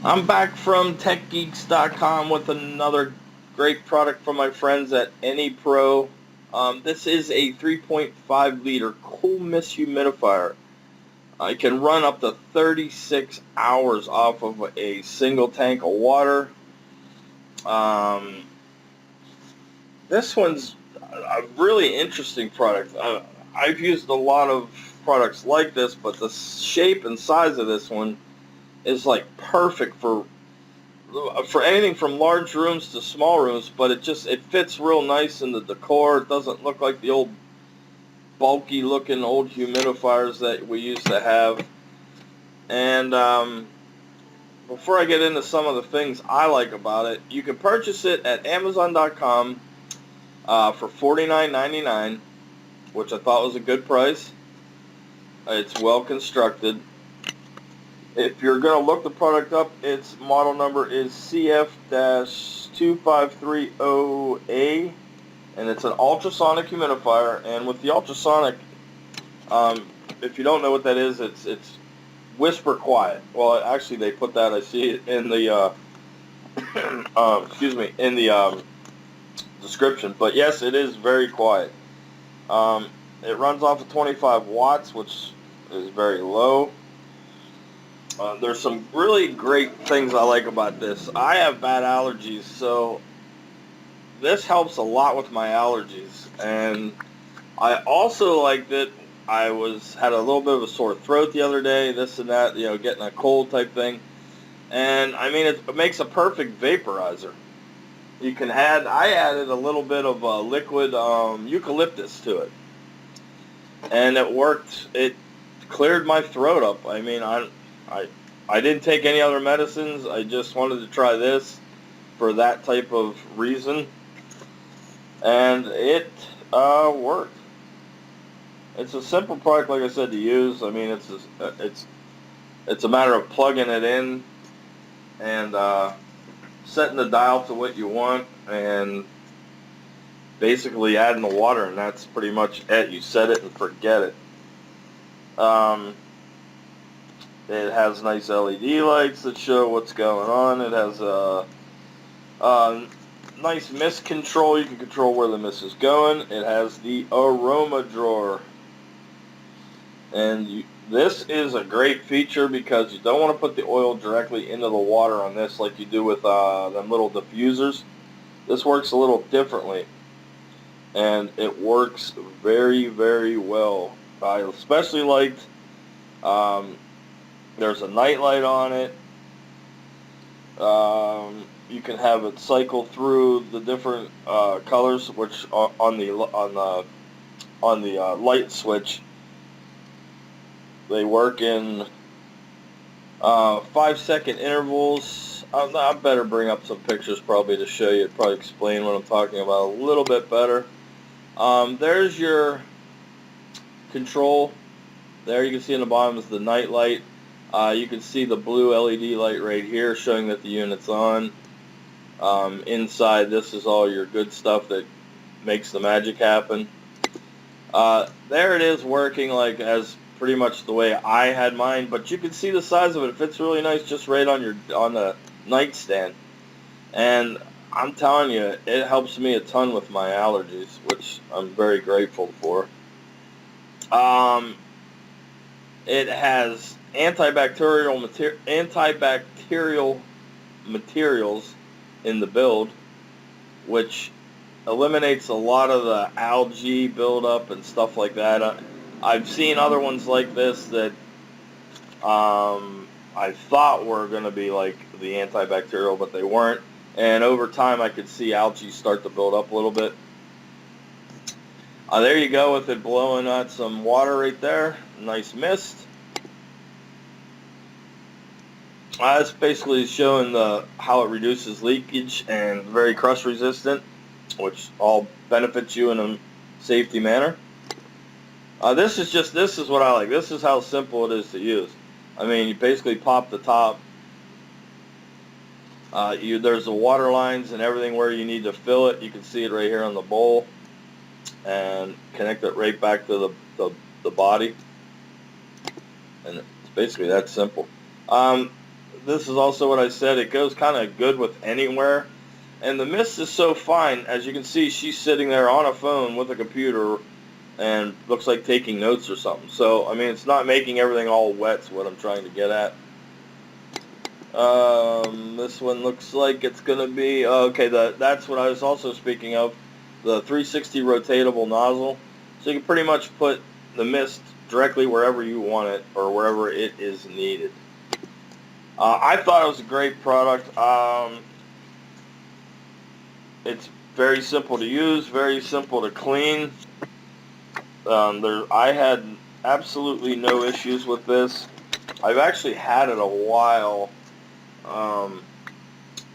I'm back from TechGeeks.com with another great product from my friends at Anypro. This is a 3.5 liter cool mist humidifier. It can run up to 36 hours off of a single tank of water. Um, this one's a really interesting product. I've used a lot of products like this, but the shape and size of this one is like perfect for anything from large rooms to small rooms, but it fits real nice in the decor. It doesn't look like the old bulky looking old humidifiers that we used to have. And before I get into some of the things I like about it, you can purchase it at Amazon.com for $49.99, which I thought was a good price. It's well constructed. If you're going to look the product up, its model number is CF-2530A, and it's an ultrasonic humidifier. And with the ultrasonic, if you don't know what that is, it's whisper quiet. Well, actually, they put that. I see it in the in the description. But yes, it is very quiet. It runs off of 25 watts, which is very low. There's some really great things I like about this. I have bad allergies, so this helps a lot with my allergies. And I also like that had a little bit of a sore throat the other day, this and that, getting a cold type thing. And I mean, it makes a perfect vaporizer. I added a little bit of liquid eucalyptus to it, and it worked. It cleared my throat up. I mean, I didn't take any other medicines. I just wanted to try this for that type of reason, and it worked. It's a simple product, like I said, to use. I mean, it's a matter of plugging it in and setting the dial to what you want, and basically adding the water, and that's pretty much it. You set it and forget it. It has nice LED lights that show what's going on. It has a nice mist control. You can control where the mist is going. It has the aroma drawer. And this is a great feature because you don't want to put the oil directly into the water on this like you do with them little diffusers. This works a little differently, and it works very, very well. I especially liked there's a nightlight on it. You can have it cycle through the different colors, which on the light switch, they work in 5-second intervals. I better bring up some pictures probably to show you, probably explain what I'm talking about a little bit better. There's your control. There you can see in the bottom is the night light. You can see the blue LED light right here showing that the unit's on. Inside, this is all your good stuff that makes the magic happen. There it is working like as pretty much the way I had mine, but you can see the size of it. It fits really nice just right on the nightstand. And I'm telling you, it helps me a ton with my allergies, which I'm very grateful for. It has antibacterial materials in the build, which eliminates a lot of the algae buildup and stuff like that. I've seen other ones like this that I thought were going to be like the antibacterial, but they weren't. And over time, I could see algae start to build up a little bit. There you go with it blowing out some water right there. Nice mist. It's basically showing how it reduces leakage and very crust resistant, which all benefits you in a safety manner. This is what I like. This is how simple it is to use. I mean, you basically pop the top. There's the water lines and everything where you need to fill it. You can see it right here on the bowl, and connect it right back to the body. And it's basically that simple. this is also what I said. It goes kind of good with anywhere. And the mist is so fine. As you can see, she's sitting there on a phone with a computer and looks like taking notes or something. So, I mean, it's not making everything all wet is what I'm trying to get at. This one looks like it's going to be, okay, that's what I was also speaking of, the 360 rotatable nozzle. So you can pretty much put the mist directly wherever you want it or wherever it is needed. I thought it was a great product. It's very simple to use, very simple to clean. I had absolutely no issues with this. I've actually had it a while, and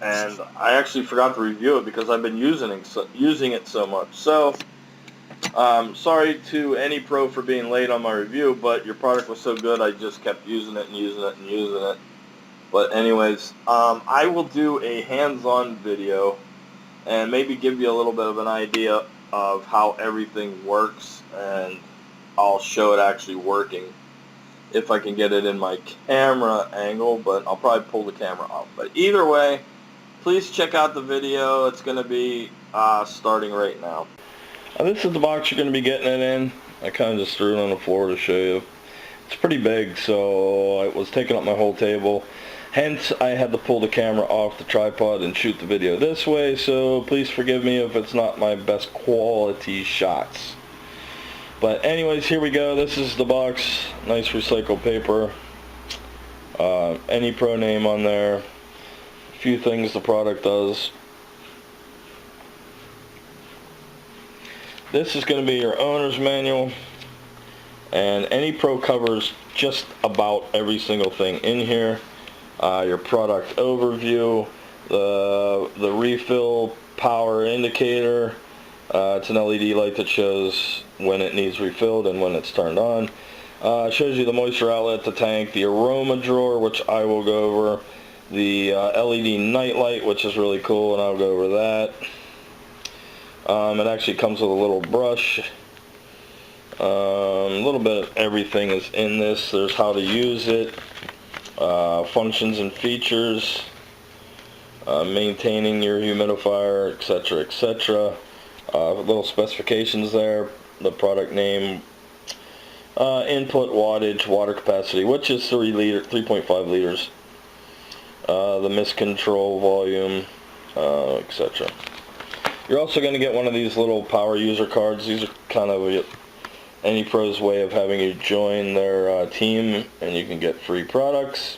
I actually forgot to review it because I've been using it so much. So, sorry to Anypro for being late on my review, but your product was so good I just kept using it and using it and using it. But anyways, I will do a hands-on video and maybe give you a little bit of an idea of how everything works, and I'll show it actually working if I can get it in my camera angle, but I'll probably pull the camera off. But either way, please check out the video. It's going to be starting right now. This is the box you're going to be getting it in. I kind of just threw it on the floor to show you. It's pretty big, so it was taking up my whole table. Hence, I had to pull the camera off the tripod and shoot the video this way, so please forgive me if it's not my best quality shots. But anyways, here we go. This is the box. Nice recycled paper. Anypro name on there. A few things the product does. This is going to be your owner's manual. And Anypro covers just about every single thing in here. Your product overview, the refill power indicator. It's an LED light that shows when it needs refilled and when it's turned on. Shows you the moisture outlet, the tank, the aroma drawer, which I will go over, the LED nightlight, which is really cool, and I'll go over that. It actually comes with a little brush. A little bit of everything is in this. There's how to use it. Functions and features, maintaining your humidifier, etc., etc. Little specifications there, the product name, input wattage, water capacity, which is 3.5 liters, the mist control volume, etc. You're also going to get one of these little power user cards. These are kind of Anypro's way of having you join their team, and you can get free products.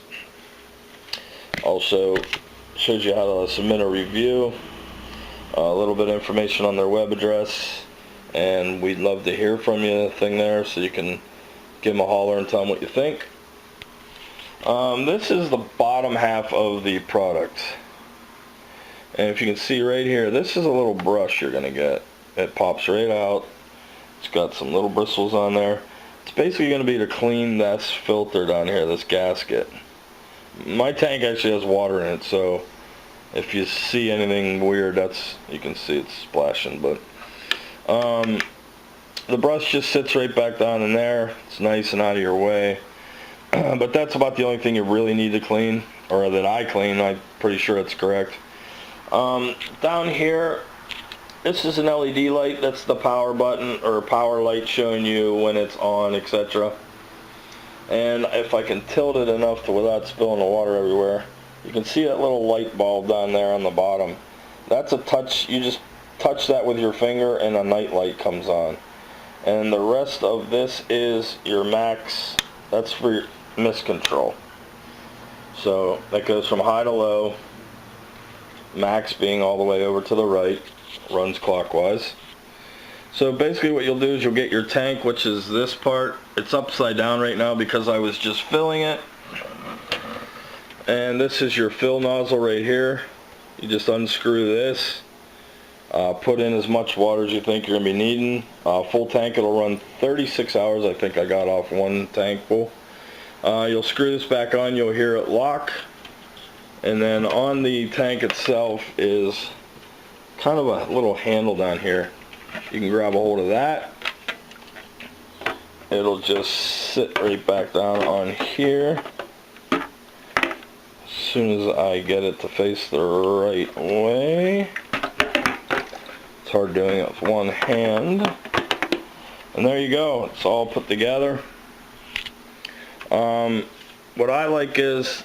Also shows you how to submit a review, a little bit of information on their web address, and we'd love to hear from you thing there, so you can give them a holler and tell them what you think. This is the bottom half of the product, and if you can see right here, this is a little brush you're going to get. It pops right out. It's got some little bristles on there. It's basically going to be to clean this filter down here, this gasket. My tank actually has water in it, so if you see anything weird, you can see it's splashing. But the brush just sits right back down in there. It's nice and out of your way. But that's about the only thing you really need to clean, or that I clean. I'm pretty sure it's correct. Down here, this is an LED light. That's the power button or power light showing you when it's on, etc. And if I can tilt it enough to without spilling the water everywhere, you can see that little light bulb down there on the bottom. That's a touch. You just touch that with your finger and a night light comes on. And the rest of this is your max. That's for your mist control. So that goes from high to low, max being all the way over to the right. Runs clockwise. So basically what you'll do is you'll get your tank, which is this part. It's upside down right now because I was just filling it. And this is your fill nozzle right here. You just unscrew this, put in as much water as you think you're going to be needing. Full tank, it'll run 36 hours. I think I got off one tank full. You'll screw this back on, you'll hear it lock. And then on the tank itself is kind of a little handle down here. You can grab a hold of that. It'll just sit right back down on here. soon as I get it to face the right way. It's hard doing it with one hand. And there you go, it's all put together. What I like is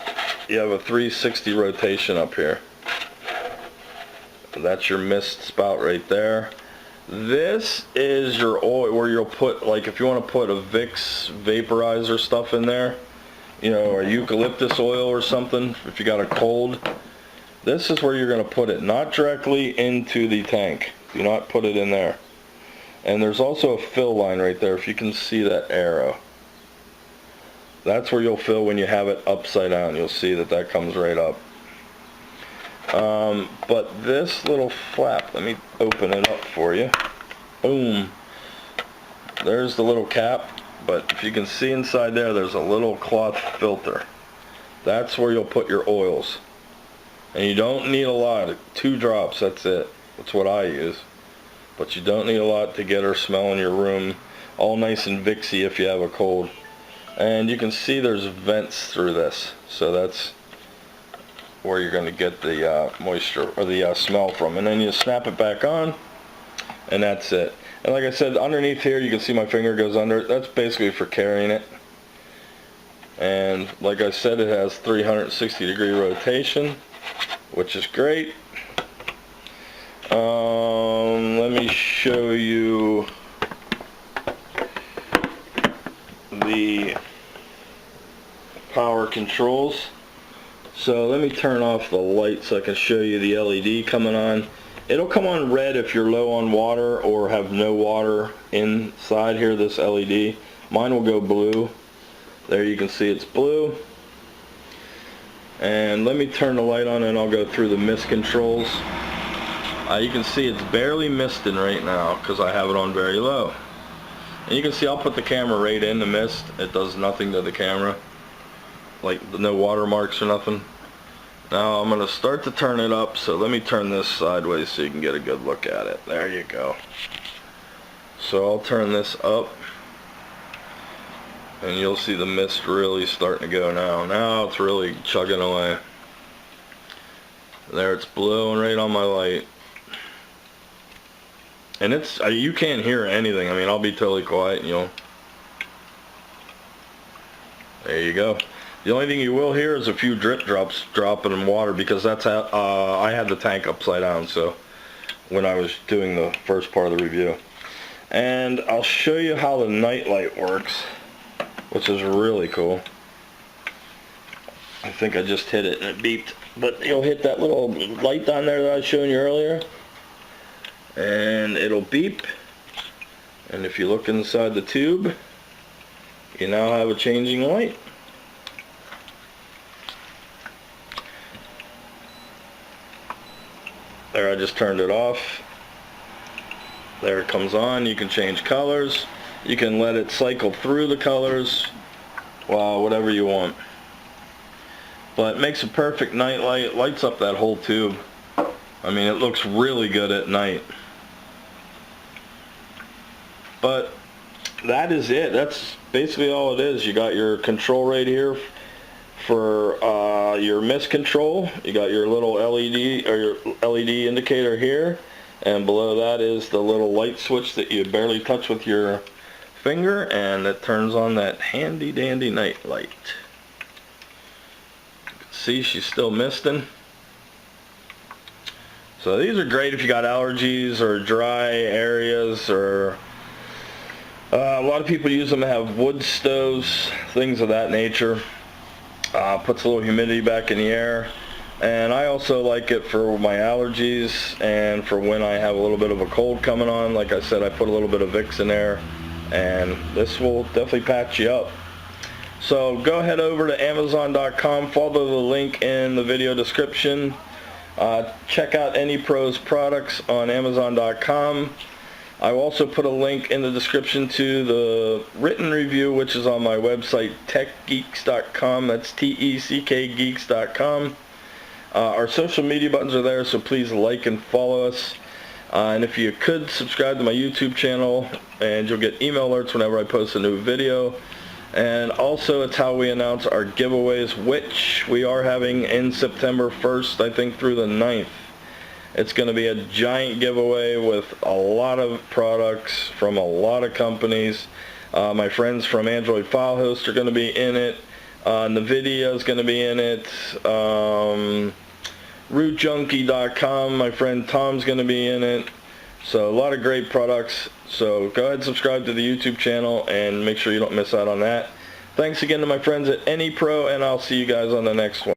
you have a 360 rotation up here. That's your mist spout right there. This is your oil where you'll put, like if you want to put a Vicks vaporizer stuff in there, you know, or eucalyptus oil or something, if you got a cold, this is where you're going to put it, not directly into the tank. Do not put it in there. And there's also a fill line right there, if you can see that arrow. That's where you'll fill when you have it upside down. You'll see that that comes right up. But this little flap, let me open it up for you. Boom. There's the little cap, but if you can see inside there, there's a little cloth filter. That's where you'll put your oils. And you don't need a lot, 2 drops, that's it. That's what I use. But you don't need a lot to get her smelling your room all nice and Vicksy if you have a cold. And you can see there's vents through this, so that's where you're going to get the moisture or the smell from. And then you snap it back on, and that's it. And like I said, underneath here you can see my finger goes under. That's basically for carrying it. And like I said, it has 360-degree rotation, which is great. Let me show you the power controls. So let me turn off the light so I can show you the LED coming on. It'll come on red if you're low on water or have no water inside here, this LED. Mine will go blue. There you can see it's blue. And let me turn the light on and I'll go through the mist controls. You can see it's barely misting right now because I have it on very low. And you can see I'll put the camera right in the mist. It does nothing to the camera. Like no watermarks or nothing. Now I'm going to start to turn it up, so let me turn this sideways so you can get a good look at it. There you go. So I'll turn this up and you'll see the mist really starting to go now. Now it's really chugging away. There, it's blowing right on my light. And it's, you can't hear anything. I mean, I'll be totally quiet and you'll, there you go. The only thing you will hear is a few drip drops dropping in water because that's how, I had the tank upside down, so when I was doing the first part of the review. And I'll show you how the Nightlight works, which is really cool. I think I just hit it and it beeped. But you'll hit that little light down there that I was showing you earlier, and it'll beep. And if you look inside the tube, you now have a changing light. There, I just turned it off. There it comes on. You can change colors. You can let it cycle through the colors. Well, whatever you want. But it makes a perfect night light. It lights up that whole tube. I mean, it looks really good at night. But that is it. That's basically all it is. You got your control right here for your mist control. You got your little LED or your LED indicator here, and below that is the little light switch that you barely touch with your finger, and it turns on that handy dandy night light. See, she's still misting. So these are great if you got allergies or dry areas, or a lot of people use them to have wood stoves, things of that nature. Puts a little humidity back in the air. And I also like it for my allergies and for when I have a little bit of a cold coming on. Like I said, I put a little bit of Vicks in there, and this will definitely patch you up. So go ahead over to Amazon.com, follow the link in the video description. Check out Anypro's products on Amazon.com. I will also put a link in the description to the written review, which is on my website, techgeeks.com. That's TECK geeks.com. Our social media buttons are there, so please like and follow us. And if you could, subscribe to my YouTube channel, and you'll get email alerts whenever I post a new video. And also, it's how we announce our giveaways, which we are having in September 1st, I think, through the 9th. It's going to be a giant giveaway with a lot of products from a lot of companies. My friends from Android File Host are going to be in it. NVIDIA is going to be in it. RootJunkie.com, my friend Tom's going to be in it. So a lot of great products. So go ahead and subscribe to the YouTube channel and make sure you don't miss out on that. Thanks again to my friends at Anypro, and I'll see you guys on the next one.